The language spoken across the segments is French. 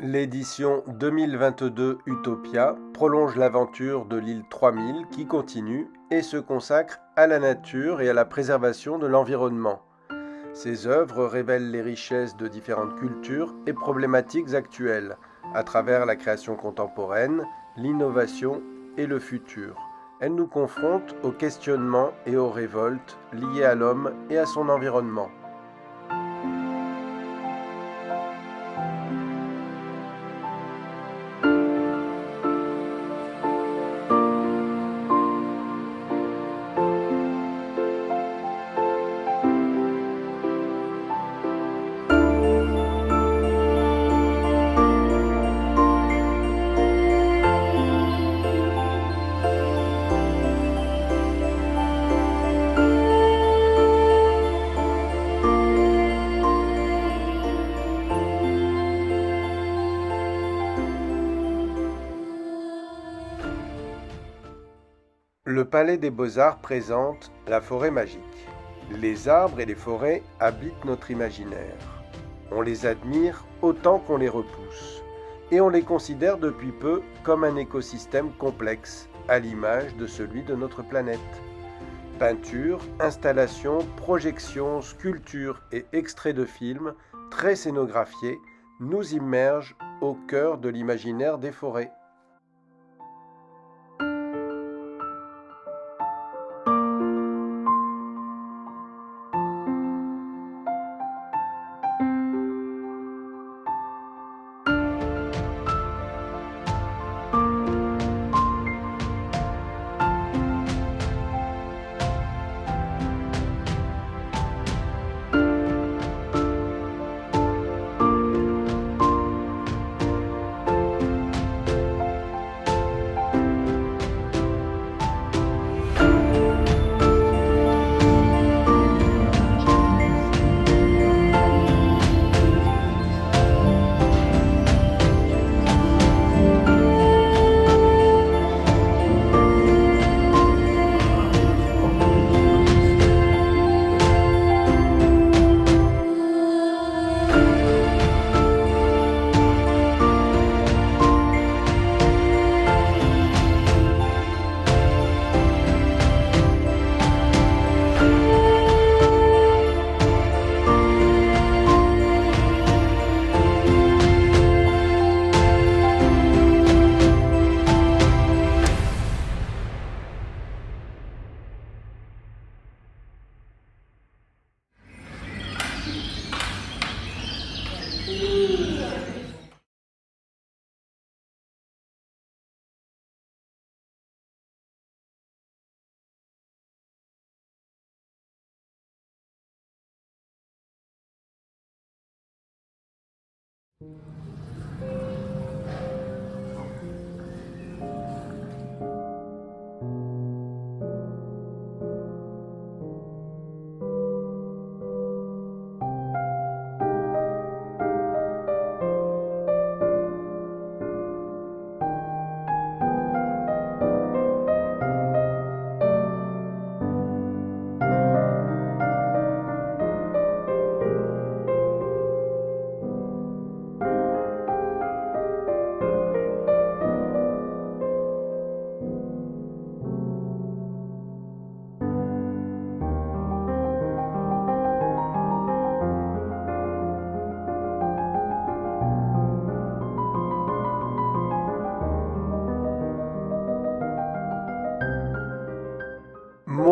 L'édition 2022 Utopia prolonge l'aventure de l'île 3000 qui continue et se consacre à la nature et à la préservation de l'environnement. Ces œuvres révèlent les richesses de différentes cultures et problématiques actuelles, à travers la création contemporaine, l'innovation et le futur. Elles nous confrontent aux questionnements et aux révoltes liées à l'homme et à son environnement. Le Palais des Beaux-Arts présente la forêt magique. Les arbres et les forêts habitent notre imaginaire. On les admire autant qu'on les repousse. Et on les considère depuis peu comme un écosystème complexe, à l'image de celui de notre planète. Peintures, installations, projections, sculptures et extraits de films, très scénographiés, nous immergent au cœur de l'imaginaire des forêts.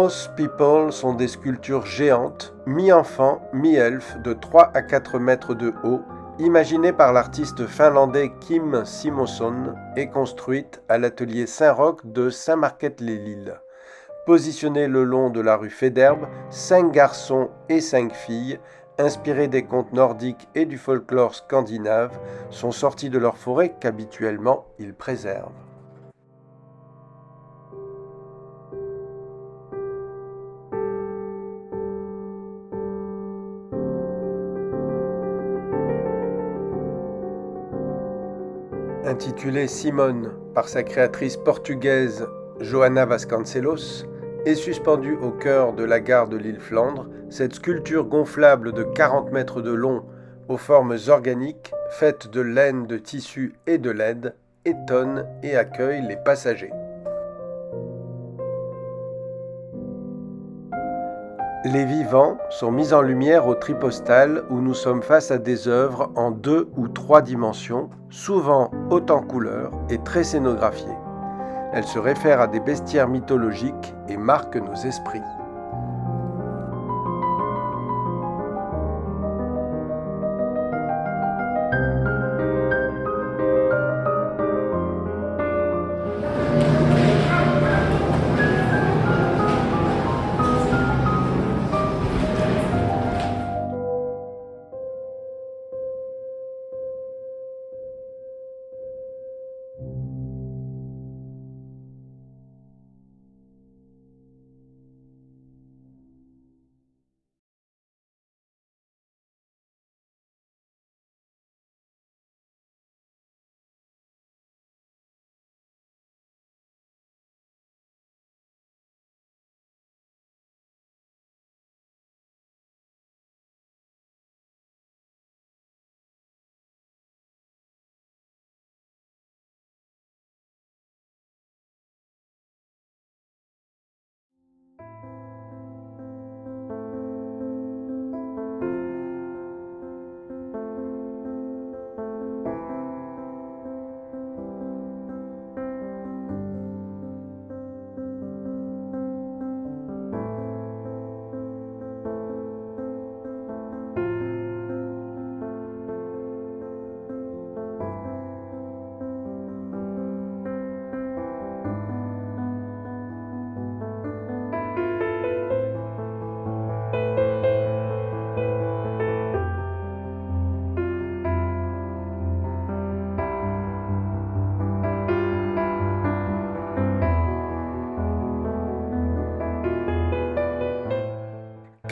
Moss People sont des sculptures géantes, mi-enfants, mi-elfes, de 3 à 4 mètres de haut, imaginées par l'artiste finlandais Kim Simonsson et construites à l'atelier Saint-Roch de Saint-Marquette-les-Lilles. Positionnés le long de la rue Faidherbe, 5 garçons et 5 filles, inspirés des contes nordiques et du folklore scandinave, sont sortis de leur forêt qu'habituellement ils préservent. Intitulée Simone par sa créatrice portugaise Joana Vasconcelos, est suspendue au cœur de la gare de l'île Flandre, cette sculpture gonflable de 40 mètres de long aux formes organiques faite de laine, de tissu et de laine, étonne et accueille les passagers. Les vivants sont mis en lumière au Tripostale où nous sommes face à des œuvres en 2 ou 3 dimensions, souvent hautes en couleurs et très scénographiées. Elles se réfèrent à des bestiaires mythologiques et marquent nos esprits.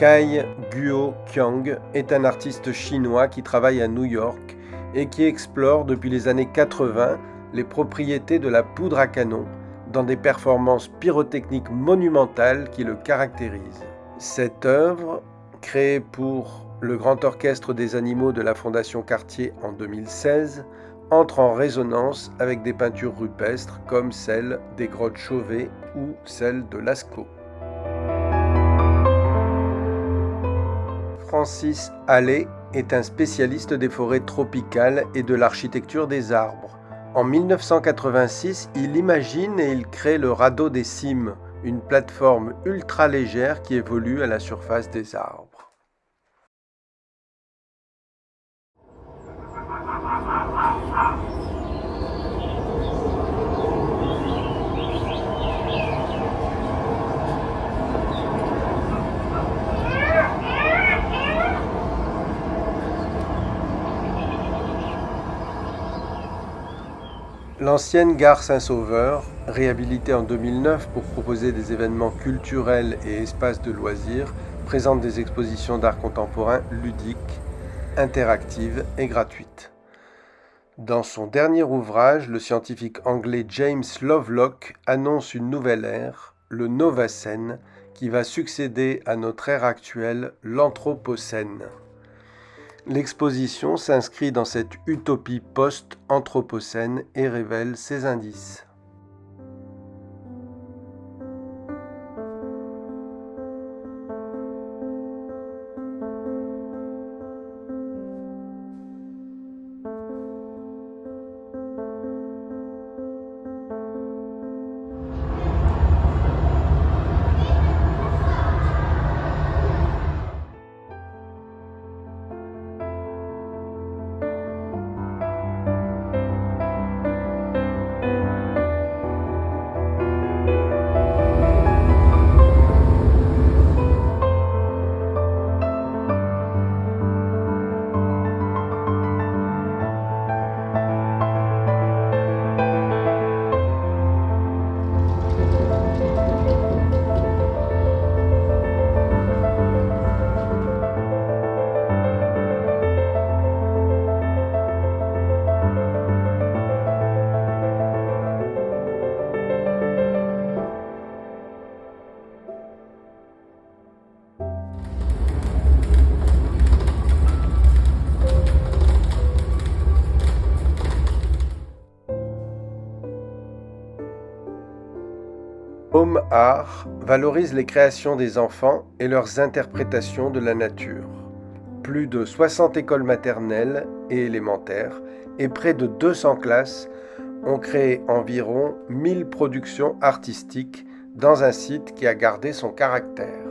Cai Guo-qiang est un artiste chinois qui travaille à New York et qui explore depuis les années 80 les propriétés de la poudre à canon dans des performances pyrotechniques monumentales qui le caractérisent. Cette œuvre, créée pour le Grand Orchestre des Animaux de la Fondation Cartier en 2016, entre en résonance avec des peintures rupestres comme celle des grottes Chauvet ou celle de Lascaux. Francis Hallé est un spécialiste des forêts tropicales et de l'architecture des arbres. En 1986, il imagine et il crée le radeau des cimes, une plateforme ultra légère qui évolue à la surface des arbres. L'ancienne gare Saint-Sauveur, réhabilitée en 2009 pour proposer des événements culturels et espaces de loisirs, présente des expositions d'art contemporain ludiques, interactives et gratuites. Dans son dernier ouvrage, le scientifique anglais James Lovelock annonce une nouvelle ère, le Novacène, qui va succéder à notre ère actuelle, l'Anthropocène. L'exposition s'inscrit dans cette utopie post-anthropocène et révèle ses indices. Home Art valorise les créations des enfants et leurs interprétations de la nature. Plus de 60 écoles maternelles et élémentaires et près de 200 classes ont créé environ 1000 productions artistiques dans un site qui a gardé son caractère.